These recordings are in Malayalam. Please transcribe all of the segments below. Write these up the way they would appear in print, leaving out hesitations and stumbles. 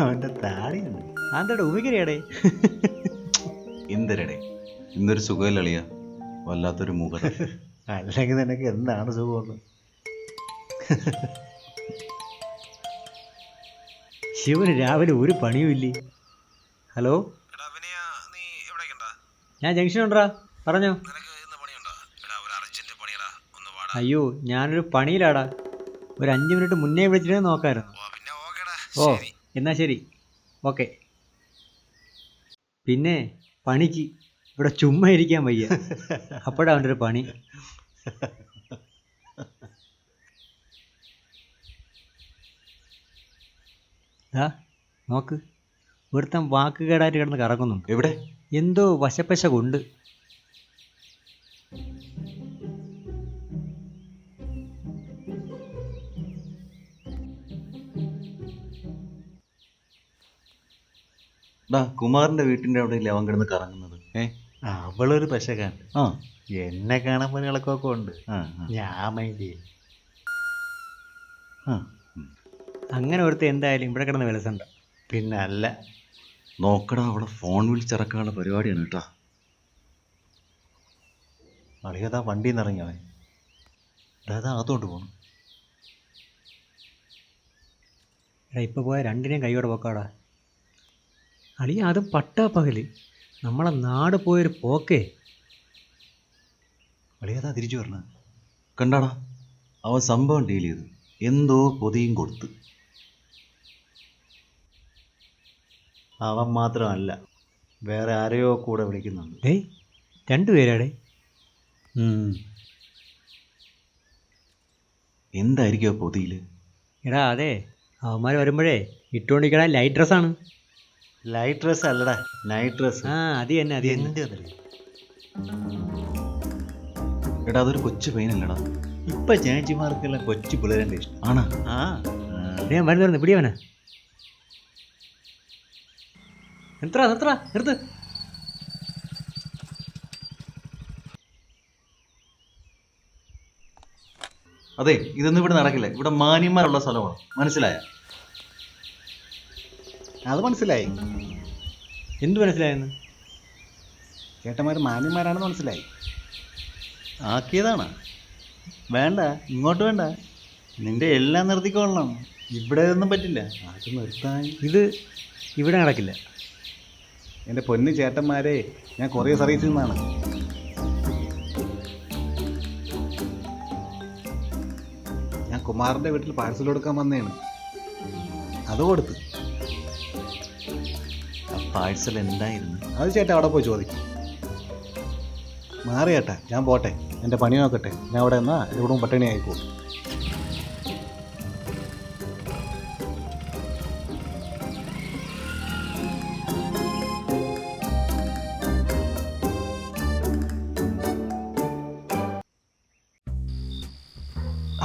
അവൻ്റെ താടിയുണ്ട്. അതെന്താടെ ഉപകരിയാടേ? എന്തരടെ ഇന്നൊരു സുഖമില്ലളിയ, വല്ലാത്തൊരു മൂകത. അല്ലെങ്കിൽ നിനക്ക് എന്താണ് സുഖമുള്ളത്? ശിവന് രാവിലെ ഒരു പണിയും ഇല്ലേ? ഹലോ, ഞാൻ ജംഗ്ഷനുണ്ടാ, പറഞ്ഞോ. അയ്യോ, ഞാനൊരു പണിയിലാടാ. ഒരു 5 മിനിറ്റ് മുന്നേ വിളിച്ചിട്ട് നോക്കാമായിരുന്നു. ഓ എന്നാ ശരി, ഓക്കെ. പിന്നെ പണിക്ക് ഇവിടെ ചുമ്മാ ഇരിക്കാൻ വയ്യ. അപ്പോഴാ അവൻ്റെ ഒരു പണി. ആ നോക്ക്, ഒരുത്തൻ വാക്കുകേടായിട്ട് കിടന്ന് കറങ്ങുന്നുണ്ട്. എവിടെ? എന്തോ വശപ്പശ കൊണ്ട്. കുമാറിന്റെ വീട്ടിന്റെ അവിടെ അവൻ കിടന്ന് കറങ്ങുന്നത്. അവളൊരു പശക്കാൻ. ആ, എന്നെ കാണാൻ പണികളൊക്കെ ഉണ്ട്. ആ, ഞാൻ മൈൻഡ് ചെയ്യും. ആ. അങ്ങനെ ഒരുത്ത എന്തായാലും ഇവിടെ കിടന്ന് വിലസണ്ട. പിന്നെ അല്ല, നോക്കടാ, അവളെ ഫോൺ വിളിച്ചിറക്കാനുള്ള പരിപാടിയാണ് കേട്ടാ. അറിയാതാ വണ്ടിയിൽ നിന്ന് ഇറങ്ങിയവൻ അതാ അകത്തോട്ട് പോകണം. എടാ ഇപ്പൊ പോയ രണ്ടിനെയും കൈയോടെ പോക്കാടാ. അളിയ അത് പട്ടാ പകല് നമ്മളെ നാട് പോയൊരു പോക്കേ. അളിയതാ തിരിച്ചു വരണ. കണ്ടാടാ, അവൻ സംഭവം ഡീൽ ചെയ്തു, എന്തോ പൊതിയും കൊടുത്ത്. അവൻ മാത്രമല്ല, വേറെ ആരെയോ കൂടെ വിളിക്കുന്നുണ്ട്. ഏയ്, രണ്ടുപേരാടേ. എന്തായിരിക്കും ആ പൊതിയില്? എടാ അതെ, അവന്മാർ വരുമ്പോഴേ ഇട്ടുകൊണ്ടിരിക്കണ ലൈറ്റ് ഡ്രസ്സാണ്. ലൈറ്റ് ഡ്രസ് അല്ലടാ, നൈറ്റ് ഡ്രസ്. ആ അത് തന്നെ, അത് തന്നെ. എടാ അതൊരു കൊച്ചു പെയിനല്ലടാ. ഇപ്പൊ ചേച്ചിമാർക്കെല്ലാം കൊച്ചു പിള്ളേരൻ്റെ ഇഷ്ടം. ആണാ? ആ ഞാൻ വരുന്നു, പിടിയവനെ. നിർത്ത്. അതെ, ഇതൊന്നും ഇവിടെ നടക്കില്ല. ഇവിടെ മാന്യന്മാരുള്ള സ്ഥലമാണ്, മനസ്സിലായ? അത് മനസ്സിലായി. എന്ത് മനസ്സിലായെന്ന്? ചേട്ടന്മാർ മാന്യന്മാരാണെന്ന് മനസ്സിലായി. ആക്കിയതാണ്. വേണ്ട, ഇങ്ങോട്ട് വേണ്ട. നിന്റെ എല്ലാം നിർത്തിക്കൊള്ളണം. ഇവിടെ ഒന്നും പറ്റില്ല. അത് നിർത്താൻ ഇത് ഇവിടെ നടക്കില്ല. എൻ്റെ പൊന്നു ചേട്ടന്മാരെ, ഞാൻ കൊറിയർ സർവീസിൽ നിന്നാണ്. ഞാൻ കുമാറിൻ്റെ വീട്ടിൽ പാഴ്സൽ കൊടുക്കാൻ വന്നതാണ്. അത് കൊടുത്ത്. പാഴ്സൽ എന്തായിരുന്നു? അത് ചേട്ടാ അവിടെ പോയി ചോദിക്കും. മാറി ചേട്ടാ, ഞാൻ പോട്ടെ, എൻ്റെ പണി നോക്കട്ടെ. ഞാൻ അവിടെ നിന്നാ ഇവിടെ പട്ടിണി ആയിക്കോളും.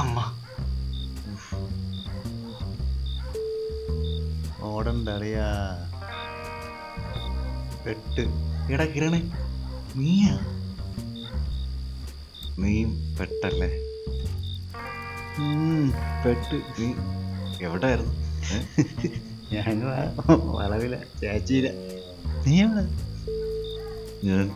അമ്മ ഓടണ്ടറിയാ പെട്ട്. എടാ കിരണേ, നീയാ? നീയും പെട്ടല്ലേ? പെട്ട്. നീ എവിടെയായിരുന്നു? ഞാൻ വളവില, ചേച്ചിയില. നീ എവിടെ? ഞാൻ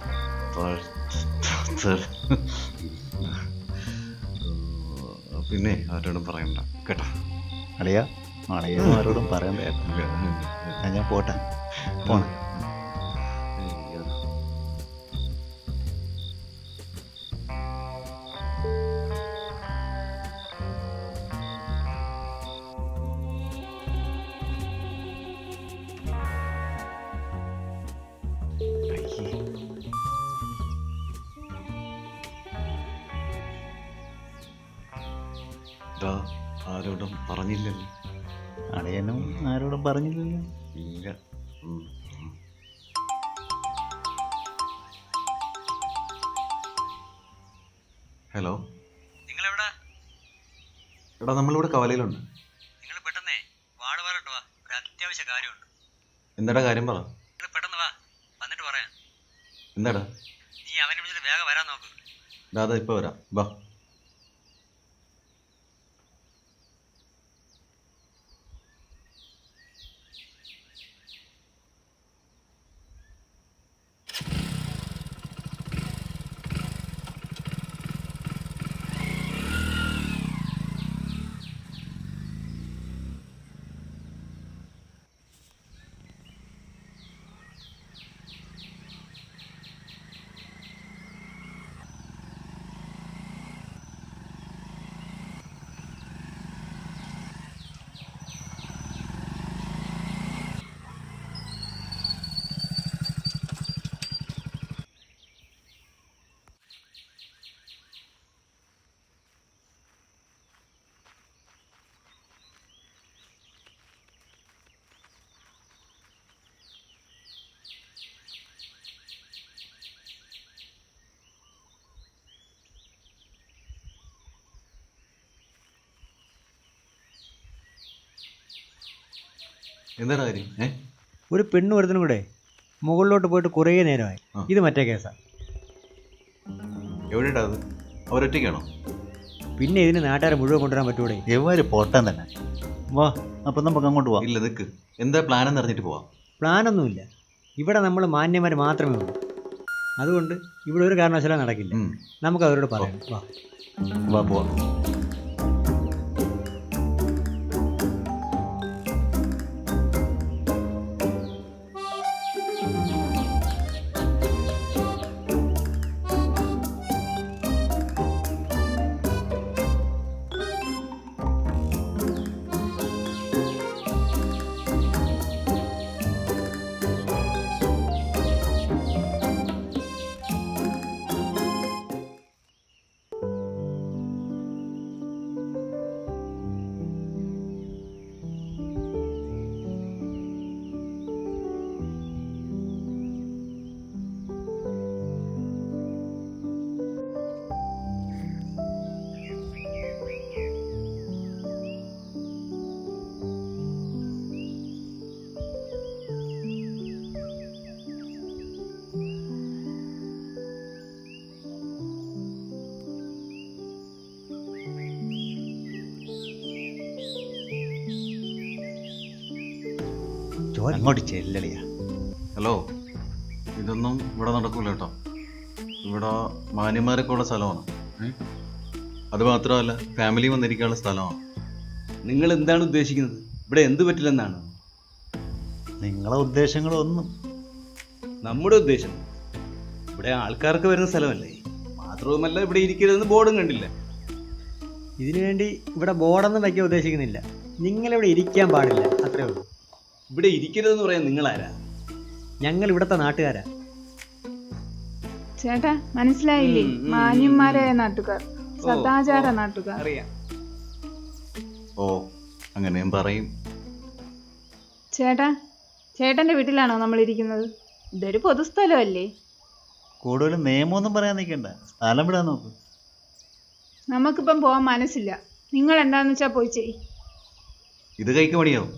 പിന്നെ ആരോടും പറയണ്ട കേട്ടാ. അളിയാ, ആരോടും പറയണ്ട. ഞാൻ പോട്ടെ, പോണ. ആരോടും പറഞ്ഞില്ലല്ലോ? അളിയനും ആരോടും പറഞ്ഞില്ലല്ലോ? ഇല്ല. ഹലോ, നിങ്ങളെവിടാ? എടാ നമ്മളിവിടെ കവലയിലുണ്ട്. നിങ്ങൾ പെട്ടെന്നേ വാട് പറട്ടോ, ഒരു അത്യാവശ്യ കാര്യമുണ്ട്. എന്താടാ കാര്യം പറ. നിങ്ങൾ പെട്ടെന്ന് വാ, വന്നിട്ട് പറയാം. എന്താടാ? നീ അവനെ വിളിച്ചിട്ട് വേഗം വരാൻ നോക്ക്. ദാദാ ഇപ്പൊ വരാം, വാ. എന്താ കാര്യം? ഒരു പെണ്ണും ഒരുത്തനും കൂടെ മുകളിലോട്ട് പോയിട്ട് കുറേ നേരമായി. ആ. ഇത് മറ്റേ കേസാ. എവിടെയാ അത്? അവരൊറ്റയ്ക്കാണോ? പിന്നെ ഇതിന് നാട്ടുകാരെ മുഴുവൻ കൊണ്ടുവരാൻ പറ്റൂടെ? എവര് പോട്ടാൻ തന്നെ. വാ, അപ്പം നമുക്ക് അങ്ങോട്ട് പോവാം. ഇല്ല, നിൽക്ക്. എന്താ പ്ലാൻ എന്ന് അറിഞ്ഞിട്ട് പോവാം. പ്ലാനൊന്നുമില്ല. ഇവിടെ നമ്മൾ മാന്യന്മാർ മാത്രമേ ഉള്ളൂ. അതുകൊണ്ട് ഇവിടെ ഒരു കാരണവശാലും നടക്കില്ല. നമുക്ക് അവരോട് പറയാം. വാ. വാ പോവാം. അങ്ങോട്ട് ചെല്ലളിയാ. ഹലോ, ഇതൊന്നും ഇവിടെ നടക്കൂല കേട്ടോ. ഇവിടെ മാന്യന്മാരൊക്കെ ഉള്ള സ്ഥലമാണ്. അത് മാത്രമല്ല, ഫാമിലി വന്നിരിക്കാനുള്ള സ്ഥലമാണ്. നിങ്ങൾ എന്താണ് ഉദ്ദേശിക്കുന്നത്? ഇവിടെ എന്ത് പറ്റില്ലെന്നാണ് നിങ്ങളെ ഉദ്ദേശങ്ങളൊന്നും. നമ്മുടെ ഉദ്ദേശം? ഇവിടെ ആൾക്കാർക്ക് വരുന്ന സ്ഥലമല്ലേ. മാത്രവുമല്ല, ഇവിടെ ഇരിക്കരുതെന്ന് ബോർഡും കണ്ടില്ല. ഇതിനു വേണ്ടി ഇവിടെ ബോർഡൊന്നും വയ്ക്കാൻ ഉദ്ദേശിക്കുന്നില്ല. നിങ്ങളിവിടെ ഇരിക്കാൻ പാടില്ല, അത്രേ ഉള്ളൂ. ഇവിടെ ഇരിക്കരുതെന്ന് പറയാൻ നിങ്ങളാരാ? ഞങ്ങൾ ഇവിടുത്തെ നാട്ടുകാരാ. ചേട്ടാ മനസ്സിലായില്ലേ? മാന്യന്മാരായ നാട്ടുകാർ, സദാചാര നാട്ടുകാർ. അറിയാം. ഓ, അങ്ങനെയും പറയും. ചേട്ടാ, ചേട്ടന്റെ വീട്ടിലാണോ നമ്മൾ ഇരിക്കുന്നത്? ഇതൊരു പൊതുസ്ഥലമല്ലേ? കൂടുതലും നിയമമൊന്നും പറയാൻ നിൽക്കണ്ട, സ്ഥലം വിടാൻ നോക്ക്. നമുക്കിപ്പം പോകാൻ മനസ്സില്ല. നിങ്ങൾ എന്താന്ന് വെച്ചാ പോയി ചെയ്. ഇത് കൈക്ക് പണിയാവും.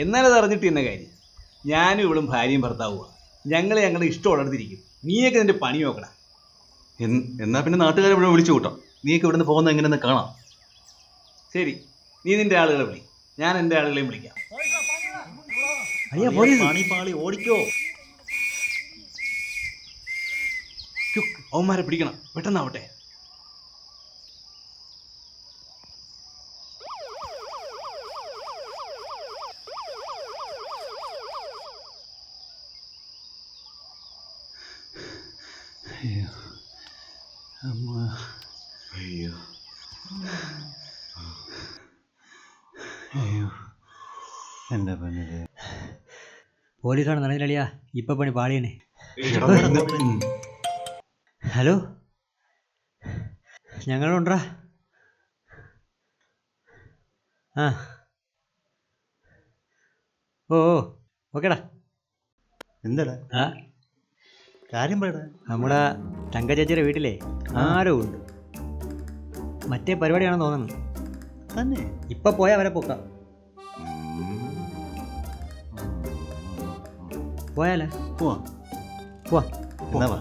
എന്നാലത് അറിഞ്ഞിട്ട് തന്നെ കാര്യം. ഞാനും ഇവളും ഭാര്യയും ഭർത്താവുക. ഞങ്ങളുടെ ഇഷ്ടമുള്ളടത്തിരിക്കും. നീയൊക്കെ നിന്റെ പണി നോക്കടാ. എന്നാ പിന്നെ നാട്ടുകാരെ ഇവിടെ വിളിച്ചു കൂട്ടാം. നീയൊക്കെ ഇവിടുന്ന് പോകുന്ന എങ്ങനെയെന്ന് കാണാം. ശരി, നീ നിന്റെ ആളുകളെ വിളി, ഞാൻ എൻ്റെ ആളുകളെയും വിളിക്കാം. പണി പാളി ഓടിക്കോ. അവന്മാരെ പിടിക്കണം, പെട്ടെന്നാവട്ടെ. അയ്യോ അമ്മ, അയ്യോ അയ്യോ എൻ്റെ പണിത്. പോലീസാണ് നടന്നില്ലളിയാ. ഇപ്പൊ പണി പാളിയനെ. ഹലോ, ഞങ്ങളുണ്ടാ. ആ ഓ ഓക്കേടാ. എന്താടാ ആ കാര്യം പറയടാ. നമ്മുടെ തങ്ക ചേച്ചിയുടെ വീട്ടിലെ ആരോ ഉണ്ട്. മറ്റേ പരിപാടിയാണെന്ന് തോന്നുന്നു. തന്നെ ഇപ്പൊ പോയാ വരെ പൊക്കാം. പോയാലേ? പോവാ പോവാ. എന്നാ വാ.